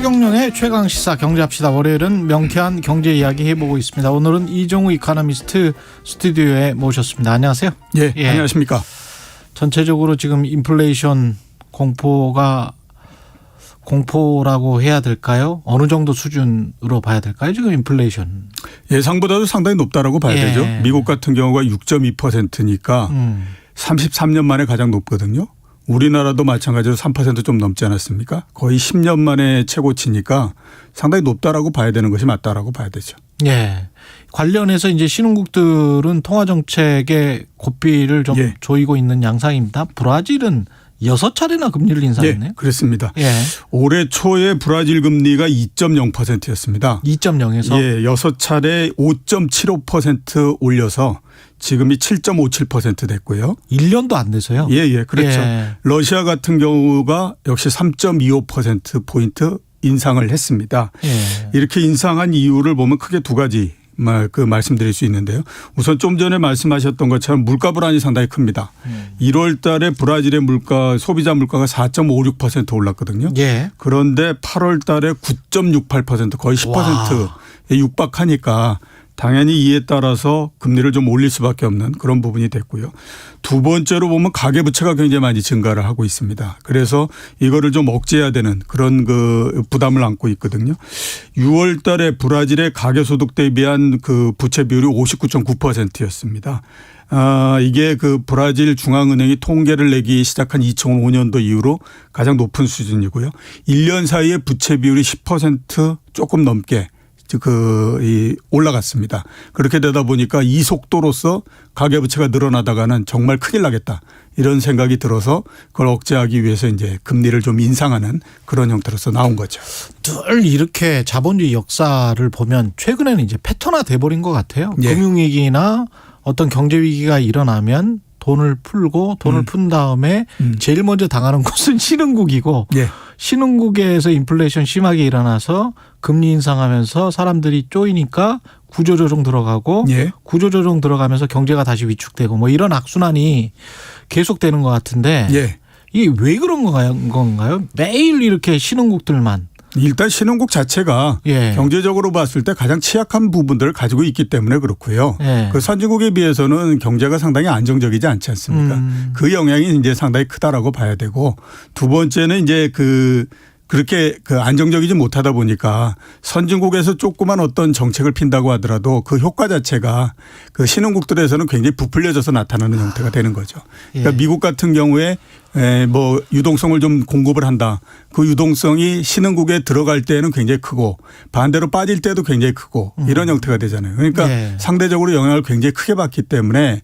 최경영의 최강시사 경제합시다. 월요일은 명쾌한 경제 이야기 해보고 있습니다. 오늘은 이종우 이코노미스트 스튜디오에 모셨습니다. 안녕하세요. 예, 안녕하십니까. 전체적으로 지금 인플레이션 공포라고 해야 될까요? 어느 정도 수준으로 봐야 될까요? 지금 인플레이션. 예상보다도 상당히 높다라고 봐야 되죠. 미국 같은 경우가 6.2%니까 33년 만에 가장 높거든요. 우리나라도 마찬가지로 3% 좀 넘지 않았습니까? 거의 10년 만에 최고치니까 상당히 높다라고 봐야 되는 것이 맞다라고 봐야 되죠. 예. 관련해서 이제 신흥국들은 통화정책의 고삐를 좀 조이고 있는 양상입니다. 브라질은 6차례나 금리를 인상했네요. 예, 그렇습니다. 예. 올해 초에 브라질 금리가 2.0%였습니다. 2.0에서? 예, 6차례 5.75% 올려서 지금이 7.57% 됐고요. 1년도 안 돼서요? 예, 그렇죠. 예. 러시아 같은 경우가 역시 3.25%포인트 인상을 했습니다. 예. 이렇게 인상한 이유를 보면 크게 두 가지 말씀드릴 수 있는데요. 우선 좀 전에 말씀하셨던 것처럼 물가 불안이 상당히 큽니다. 1월 달에 브라질의 소비자 물가가 4.56% 올랐거든요. 예. 그런데 8월 달에 9.68% 거의 10%에 육박하니까 당연히 이에 따라서 금리를 좀 올릴 수밖에 없는 그런 부분이 됐고요. 두 번째로 보면 가계부채가 굉장히 많이 증가를 하고 있습니다. 그래서 이거를 좀 억제해야 되는 그런 부담을 안고 있거든요. 6월 달에 브라질의 가계소득 대비한 부채 비율이 59.9%였습니다. 이게 브라질 중앙은행이 통계를 내기 시작한 2005년도 이후로 가장 높은 수준이고요. 1년 사이에 부채 비율이 10% 조금 넘게 올라갔습니다. 그렇게 되다 보니까 이 속도로서 가계부채가 늘어나다가는 정말 큰일 나겠다. 이런 생각이 들어서 그걸 억제하기 위해서 이제 금리를 좀 인상하는 그런 형태로서 나온 거죠. 늘 이렇게 자본주의 역사를 보면 최근에는 이제 패턴화 돼버린 것 같아요. 예. 금융위기나 어떤 경제위기가 일어나면 돈을 푼 다음에 제일 먼저 당하는 곳은 신흥국이고 신흥국에서 인플레이션 심하게 일어나서 금리 인상하면서 사람들이 쪼이니까 구조조정 들어가고 구조조정 들어가면서 경제가 다시 위축되고 뭐 이런 악순환이 계속되는 것 같은데 이게 왜 그런 건가요? 매일 이렇게 신흥국들만. 일단 신흥국 자체가 경제적으로 봤을 때 가장 취약한 부분들을 가지고 있기 때문에 그렇고요. 그 선진국에 비해서는 경제가 상당히 안정적이지 않지 않습니까? 그 영향이 이제 상당히 크다라고 봐야 되고 두 번째는 이제 그렇게 안정적이지 못하다 보니까 선진국에서 조그만 어떤 정책을 핀다고 하더라도 그 효과 자체가 신흥국들에서는 굉장히 부풀려져서 나타나는 형태가 되는 거죠. 그러니까 미국 같은 경우에 유동성을 좀 공급을 한다. 그 유동성이 신흥국에 들어갈 때는 굉장히 크고 반대로 빠질 때도 굉장히 크고 이런 형태가 되잖아요. 그러니까 상대적으로 영향을 굉장히 크게 받기 때문에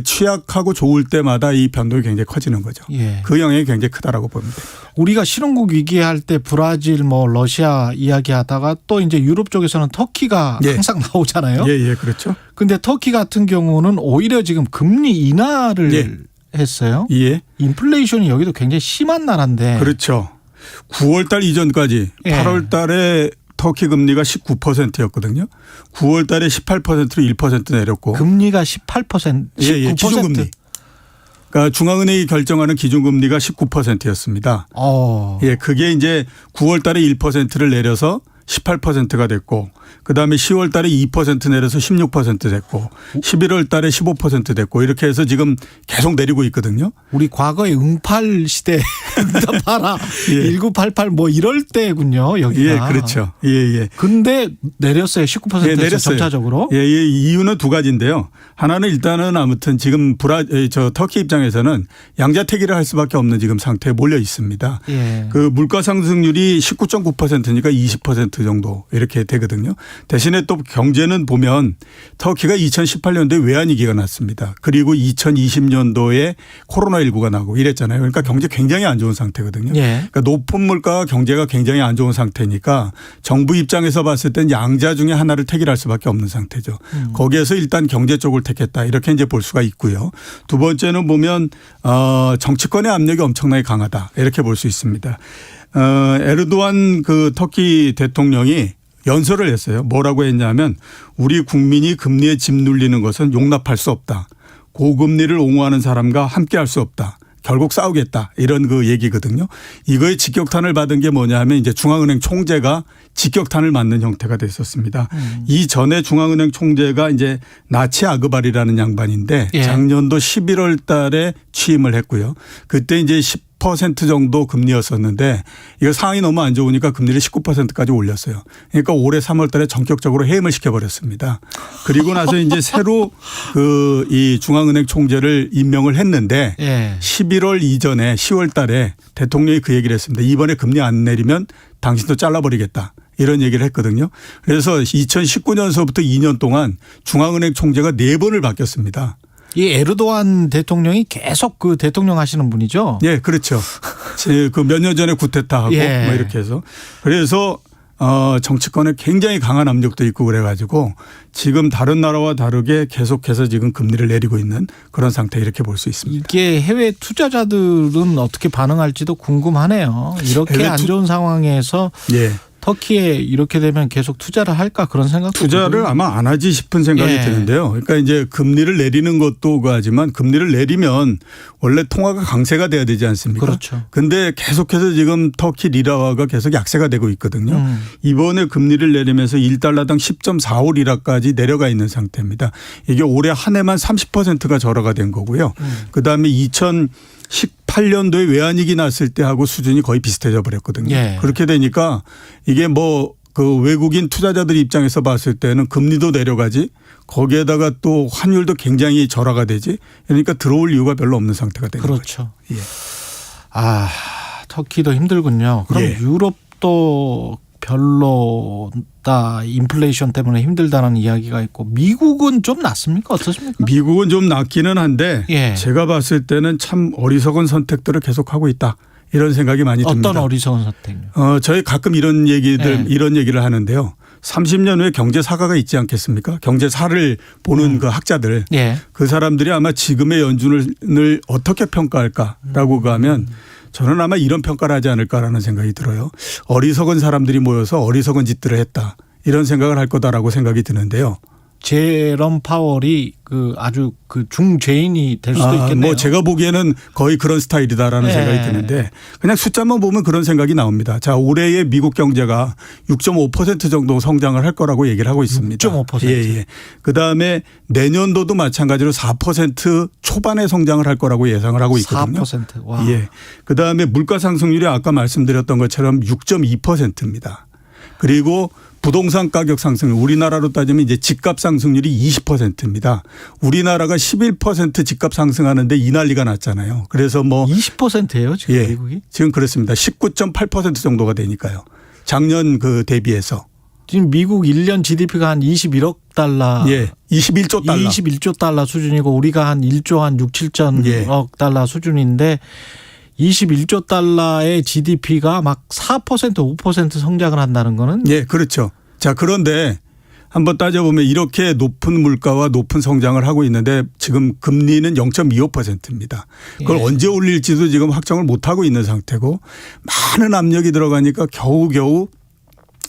취약하고 좋을 때마다 이 변동이 굉장히 커지는 거죠. 그 영향이 굉장히 크다라고 봅니다. 우리가 신흥국 위기할 때 브라질 러시아 이야기하다가 또 이제 유럽 쪽에서는 터키가 항상 나오잖아요. 그렇죠. 근데 터키 같은 경우는 오히려 지금 금리 인하를 했어요. 인플레이션이 여기도 굉장히 심한 나라인데. 그렇죠. 9월 달 이전까지 8월 달에 터키 금리가 19%였거든요. 9월 달에 18%로 1% 내렸고. 금리가 18%, 19%. 기준금리. 그러니까 중앙은행이 결정하는 기준금리가 19%였습니다. 그게 이제 9월 달에 1%를 내려서 18%가 됐고 그다음에 10월 달에 2% 내려서 16% 됐고 11월 달에 15% 됐고 이렇게 해서 지금 계속 내리고 있거든요. 우리 과거의 응팔 시대 응답하라 1988 이럴 때군요. 여기가. 그렇죠. 근데 내렸어요. 19%에서 내렸어요. 점차적으로. 이유는 두 가지인데요. 하나는 일단은 아무튼 지금 터키 입장에서는 양자택일을 할 수밖에 없는 지금 상태에 몰려 있습니다. 물가 상승률이 19.9%니까 20% 정도 이렇게 되거든요. 대신에 또 경제는 보면 터키가 2018년도에 외환위기가 났습니다. 그리고 2020년도에 코로나19가 나고 이랬잖아요. 그러니까 경제 굉장히 안 좋은 상태거든요. 그러니까 높은 물가와 경제가 굉장히 안 좋은 상태니까 정부 입장에서 봤을 땐 양자 중에 하나를 택일할 수밖에 없는 상태죠. 거기에서 일단 경제 쪽을 택했다 이렇게 이제 볼 수가 있고요. 두 번째는 보면 정치권의 압력이 엄청나게 강하다 이렇게 볼 수 있습니다. 에르도안 터키 대통령이 연설을 했어요. 뭐라고 했냐면 우리 국민이 금리에 짓눌리는 것은 용납할 수 없다. 고금리를 옹호하는 사람과 함께할 수 없다. 결국 싸우겠다 이런 그 얘기거든요. 이거에 직격탄을 받은 게 뭐냐 하면 이제 중앙은행 총재가 직격탄을 맞는 형태가 됐었습니다. 이 전에 중앙은행 총재가 이제 나치 아그발이라는 양반인데 예. 작년도 11월 달에 취임을 했고요. 그때 이제 10% 정도 금리였었는데 이거 상황이 너무 안 좋으니까 금리를 19%까지 올렸어요. 그러니까 올해 3월 달에 전격적으로 해임을 시켜버렸습니다. 그리고 나서 이제 새로 그 이 중앙은행 총재를 임명을 했는데 예. 11월 이전에 10월 달에 대통령이 그 얘기를 했습니다. 이번에 금리 안 내리면 당신도 잘라버리겠다. 이런 얘기를 했거든요. 그래서 2019년서부터 2년 동안 중앙은행 총재가 4번을 바뀌었습니다. 이 에르도안 대통령이 계속 그 대통령 하시는 분이죠? 예, 그렇죠. 그 몇 년 전에 구테타하고 예. 뭐 이렇게 해서. 그래서 정치권에 굉장히 강한 압력도 있고 그래가지고 지금 다른 나라와 다르게 계속해서 지금 금리를 내리고 있는 그런 상태 이렇게 볼 수 있습니다. 이게 해외 투자자들은 어떻게 반응할지도 궁금하네요. 이렇게 안 좋은 상황에서 예. 터키에 이렇게 되면 계속 투자를 할까 그런 생각도 투자를 들고요. 아마 안 하지 싶은 생각이 예. 드는데요. 그러니까 이제 금리를 내리는 것도 그하지만 금리를 내리면 원래 통화가 강세가 돼야 되지 않습니까? 그렇죠. 근데 계속해서 지금 터키 리라화가 계속 약세가 되고 있거든요. 이번에 금리를 내리면서 1달러당 10.45리라까지 내려가 있는 상태입니다. 이게 올해 한 해만 30%가 절하가 된 거고요. 그다음에 2018년도에 외환위기 났을 때하고 수준이 거의 비슷해져 버렸거든요. 예. 그렇게 되니까 이게 뭐 그 외국인 투자자들 입장에서 봤을 때는 금리도 내려가지 거기에다가 또 환율도 굉장히 절하가 되지 그러니까 들어올 이유가 별로 없는 상태가 되는 그렇죠. 거죠. 예. 아, 터키도 힘들군요. 그럼 예. 유럽도 별로다. 인플레이션 때문에 힘들다는 이야기가 있고 미국은 좀 낫습니까? 어떻습니까? 미국은 좀 낫기는 한데 예. 제가 봤을 때는 참 어리석은 선택들을 계속하고 있다. 이런 생각이 많이 듭니다. 어떤 어리석은 선택이요? 저희 가끔 이런 얘기들 예. 이런 얘기를 하는데요. 30년 후에 경제사가가 있지 않겠습니까? 경제사를 보는 그 학자들. 예. 그 사람들이 아마 지금의 연준을 어떻게 평가할까라고 가면 저는 아마 이런 평가를 하지 않을까라는 생각이 들어요. 어리석은 사람들이 모여서 어리석은 짓들을 했다. 이런 생각을 할 거다라고 생각이 드는데요. 제롬 파월이 그 아주 그 중죄인이 될 수도 있겠네요. 뭐 제가 보기에는 거의 그런 스타일이다라는 네. 생각이 드는데 그냥 숫자만 보면 그런 생각이 나옵니다. 자, 올해의 미국 경제가 6.5% 정도 성장을 할 거라고 얘기를 하고 있습니다. 6.5%. 예. 그다음에 내년도도 마찬가지로 4% 초반의 성장을 할 거라고 예상을 하고 있거든요. 4%. 와. 예. 그다음에 물가 상승률이 아까 말씀드렸던 것처럼 6.2%입니다. 그리고 부동산 가격 상승, 우리나라로 따지면 이제 집값 상승률이 20%입니다. 우리나라가 11% 집값 상승하는데 이 난리가 났잖아요. 그래서 뭐 20%예요 지금 예, 미국이? 지금 그렇습니다. 19.8% 정도가 되니까요. 작년 그 대비해서. 지금 미국 1년 GDP가 한 21억 달러. 예, 21조 달러. 21조 달러 수준이고 우리가 한 1조 한 6, 7천억 예. 달러 수준인데 21조 달러의 GDP가 막 4%, 5% 성장을 한다는 거는 예, 그렇죠. 자, 그런데 한번 따져보면 이렇게 높은 물가와 높은 성장을 하고 있는데 지금 금리는 0.25%입니다. 그걸 예. 언제 올릴지도 지금 확정을 못하고 있는 상태고 많은 압력이 들어가니까 겨우겨우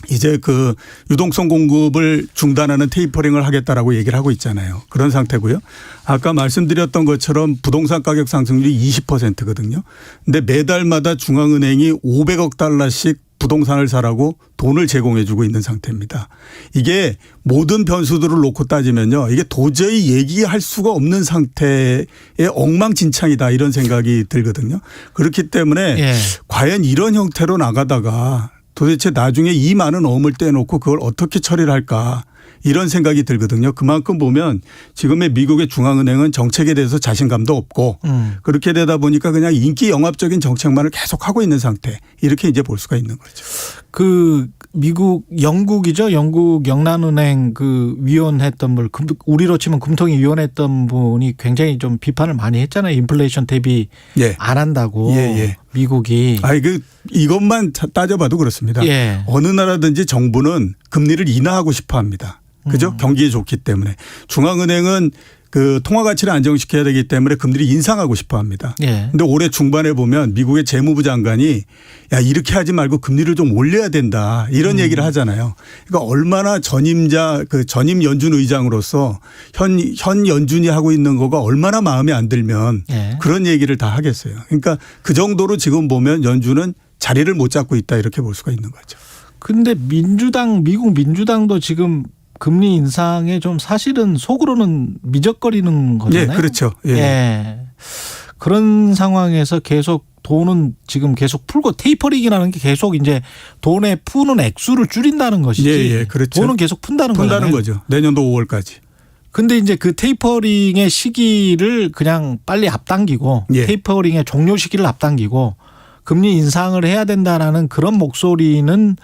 이제 그 유동성 공급을 중단하는 테이퍼링을 하겠다라고 얘기를 하고 있잖아요. 그런 상태고요. 아까 말씀드렸던 것처럼 부동산 가격 상승률이 20%거든요. 근데 매달마다 중앙은행이 500억 달러씩 부동산을 사라고 돈을 제공해 주고 있는 상태입니다. 이게 모든 변수들을 놓고 따지면요. 이게 도저히 얘기할 수가 없는 상태의 엉망진창이다 이런 생각이 들거든요. 그렇기 때문에 예. 과연 이런 형태로 나가다가 도대체 나중에 이 많은 어음을 떼놓고 그걸 어떻게 처리를 할까 이런 생각이 들거든요. 그만큼 보면 지금의 미국의 중앙은행은 정책에 대해서 자신감도 없고 그렇게 되다 보니까 그냥 인기 영합적인 정책만을 계속하고 있는 상태 이렇게 이제 볼 수가 있는 거죠. 그 미국 영국이죠. 영국 영란은행 그 위원했던 분 우리로 치면 금통위 위원했던 분이 굉장히 좀 비판을 많이 했잖아요. 인플레이션 대비 예. 안 한다고 예. 미국이. 이것만 따져봐도 그렇습니다. 예. 어느 나라든지 정부는 금리를 인하하고 싶어 합니다. 그죠? 경기에 좋기 때문에. 중앙은행은 그 통화 가치를 안정시켜야 되기 때문에 금리를 인상하고 싶어 합니다. 그런데 올해 중반에 보면 미국의 재무부 장관이 야 이렇게 하지 말고 금리를 좀 올려야 된다 이런 얘기를 하잖아요. 그러니까 얼마나 전임자 그 전임 연준 의장으로서 현 연준이 하고 있는 거가 얼마나 마음에 안 들면 그런 얘기를 다 하겠어요. 그러니까 그 정도로 지금 보면 연준은 자리를 못 잡고 있다 이렇게 볼 수가 있는 거죠. 근데 미국 민주당도 지금 금리 인상에 좀 사실은 속으로는 미적거리는 거잖아요. 예, 그렇죠. 예. 그런 상황에서 계속 돈은 지금 계속 풀고 테이퍼링이라는 게 계속 이제 돈에 푸는 액수를 줄인다는 것이지. 예, 그렇죠. 돈은 계속 푼다는 거죠. 내년도 5월까지. 근데 이제 그 테이퍼링의 시기를 그냥 빨리 앞당기고 테이퍼링의 종료 시기를 앞당기고 금리 인상을 해야 된다라는 그런 목소리는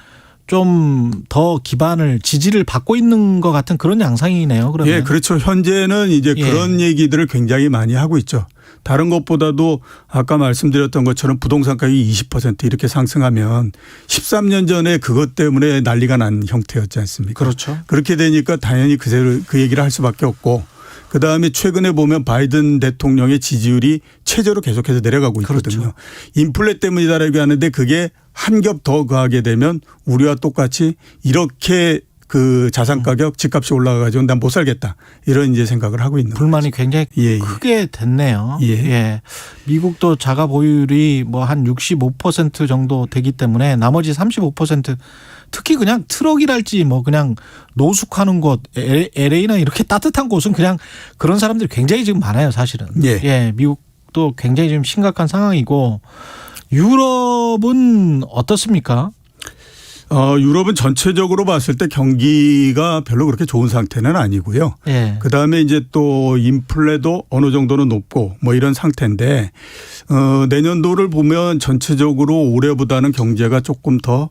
좀 더 기반을 지지를 받고 있는 것 같은 그런 양상이네요. 그러면. 예, 그렇죠. 현재는 이제 그런 얘기들을 굉장히 많이 하고 있죠. 다른 것보다도 아까 말씀드렸던 것처럼 부동산 가격이 20% 이렇게 상승하면 13년 전에 그것 때문에 난리가 난 형태였지 않습니까? 그렇죠. 그렇게 되니까 당연히 그 얘기를 할 수밖에 없고 그다음에 최근에 보면 바이든 대통령의 지지율이 최저로 계속해서 내려가고 있거든요. 그렇죠. 인플레 때문이다라고 하는데 그게 한 겹 더 가게 되면 우리와 똑같이 이렇게 그 자산 가격 집값이 올라가가지고 난 못 살겠다 이런 이제 생각을 하고 있는 불만이 거죠. 굉장히 크게 됐네요. 예. 미국도 자가 보유율이 뭐 한 65% 정도 되기 때문에 나머지 35% 특히 그냥 트럭이랄지 뭐 그냥 노숙하는 곳 LA나 이렇게 따뜻한 곳은 그냥 그런 사람들이 굉장히 지금 많아요, 사실은. 미국도 굉장히 지금 심각한 상황이고 유럽은 어떻습니까? 유럽은 전체적으로 봤을 때 경기가 별로 그렇게 좋은 상태는 아니고요. 그다음에 이제 또 인플레도 어느 정도는 높고 뭐 이런 상태인데 내년도를 보면 전체적으로 올해보다는 경제가 조금 더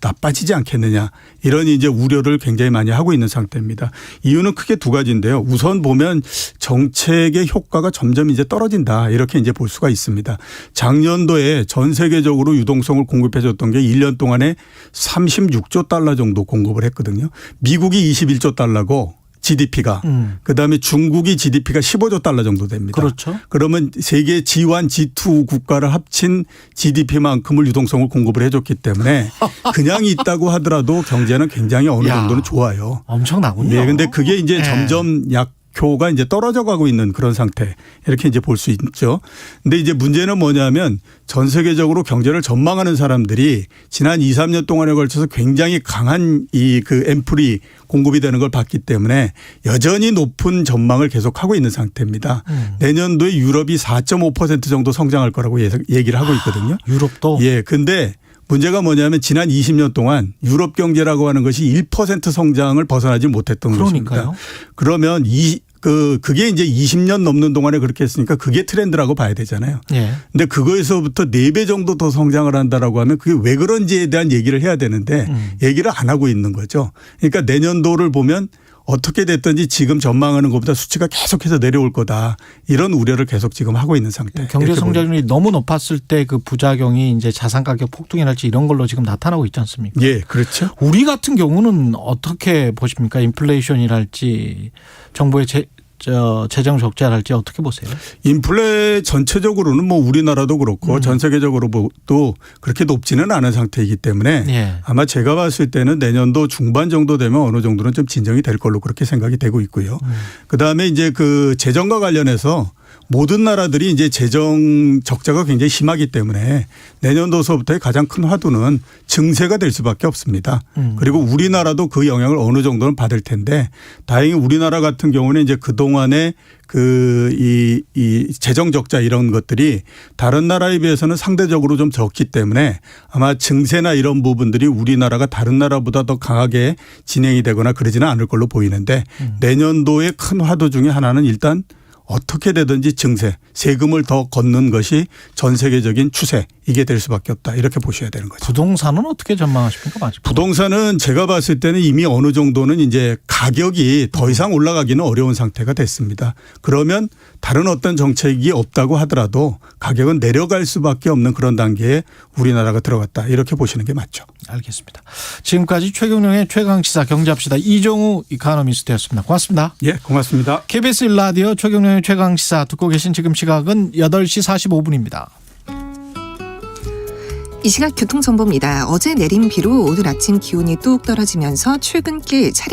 나빠지지 않겠느냐 이런 이제 우려를 굉장히 많이 하고 있는 상태입니다. 이유는 크게 두 가지인데요. 우선 보면 정책의 효과가 점점 이제 떨어진다 이렇게 이제 볼 수가 있습니다. 작년도에 전 세계적으로 유동성을 공급해 줬던 게 1년 동안에 36조 달러 정도 공급을 했거든요. 미국이 21조 달러고 GDP가 그다음에 중국이 GDP가 15조 달러 정도 됩니다. 그렇죠. 그러면 세계 G1, G2 국가를 합친 GDP만큼을 유동성을 공급을 해줬기 때문에 그냥 있다고 하더라도 경제는 굉장히 어느 정도는 좋아요. 엄청나군요. 네, 근데 그게 이제 점점 약효가 이제 떨어져 가고 있는 그런 상태 이렇게 이제 볼 수 있죠. 근데 이제 문제는 뭐냐면 전 세계적으로 경제를 전망하는 사람들이 지난 2, 3년 동안에 걸쳐서 굉장히 강한 이 그 앰플이 공급이 되는 걸 봤기 때문에 여전히 높은 전망을 계속하고 있는 상태입니다. 내년도에 유럽이 4.5% 정도 성장할 거라고 얘기를 하고 있거든요. 유럽도? 예. 근데 문제가 뭐냐면 지난 20년 동안 유럽 경제라고 하는 것이 1% 성장을 벗어나지 못했던 것입니다. 그러면 그게 이제 20년 넘는 동안에 그렇게 했으니까 그게 트렌드라고 봐야 되잖아요. 근데 그거에서부터 4배 정도 더 성장을 한다라고 하면 그게 왜 그런지에 대한 얘기를 해야 되는데 얘기를 안 하고 있는 거죠. 그러니까 내년도를 보면 어떻게 됐든지 지금 전망하는 것보다 수치가 계속해서 내려올 거다. 이런 우려를 계속 지금 하고 있는 상태. 경제 성장률이 너무 높았을 때 그 부작용이 이제 자산 가격 폭등이랄지 이런 걸로 지금 나타나고 있지 않습니까? 예, 그렇죠. 우리 같은 경우는 어떻게 보십니까? 인플레이션이랄지 정부의 재정 적자랄지 어떻게 보세요? 인플레 전체적으로는 뭐 우리나라도 그렇고 전 세계적으로도 그렇게 높지는 않은 상태이기 때문에 아마 제가 봤을 때는 내년도 중반 정도 되면 어느 정도는 좀 진정이 될 걸로 그렇게 생각이 되고 있고요. 그다음에 이제 그 재정과 관련해서 모든 나라들이 이제 재정 적자가 굉장히 심하기 때문에 내년도서부터의 가장 큰 화두는 증세가 될 수밖에 없습니다. 그리고 우리나라도 그 영향을 어느 정도는 받을 텐데 다행히 우리나라 같은 경우는 이제 그동안에 이 재정 적자 이런 것들이 다른 나라에 비해서는 상대적으로 좀 적기 때문에 아마 증세나 이런 부분들이 우리나라가 다른 나라보다 더 강하게 진행이 되거나 그러지는 않을 걸로 보이는데 내년도의 큰 화두 중에 하나는 일단 어떻게 되든지 증세, 세금을 더 걷는 것이 전 세계적인 추세 이게 될 수밖에 없다. 이렇게 보셔야 되는 거죠. 부동산은 어떻게 전망하십니까? 부동산은 제가 봤을 때는 이미 어느 정도는 이제 가격이 더 이상 올라가기는 어려운 상태가 됐습니다. 그러면 다른 어떤 정책이 없다고 하더라도 가격은 내려갈 수밖에 없는 그런 단계에 우리나라가 들어갔다. 이렇게 보시는 게 맞죠. 알겠습니다. 지금까지 최경영의 최강시사 경제합시다. 이종우 이코노미스트였습니다. 고맙습니다. 예, 고맙습니다. KBS 1라디오 최경영의 최강시사 듣고 계신 지금 시각은 8시 45분입니다. 이 시각 교통정보입니다. 어제 내린 비로 오늘 아침 기온이 뚝 떨어지면서 출근길 차량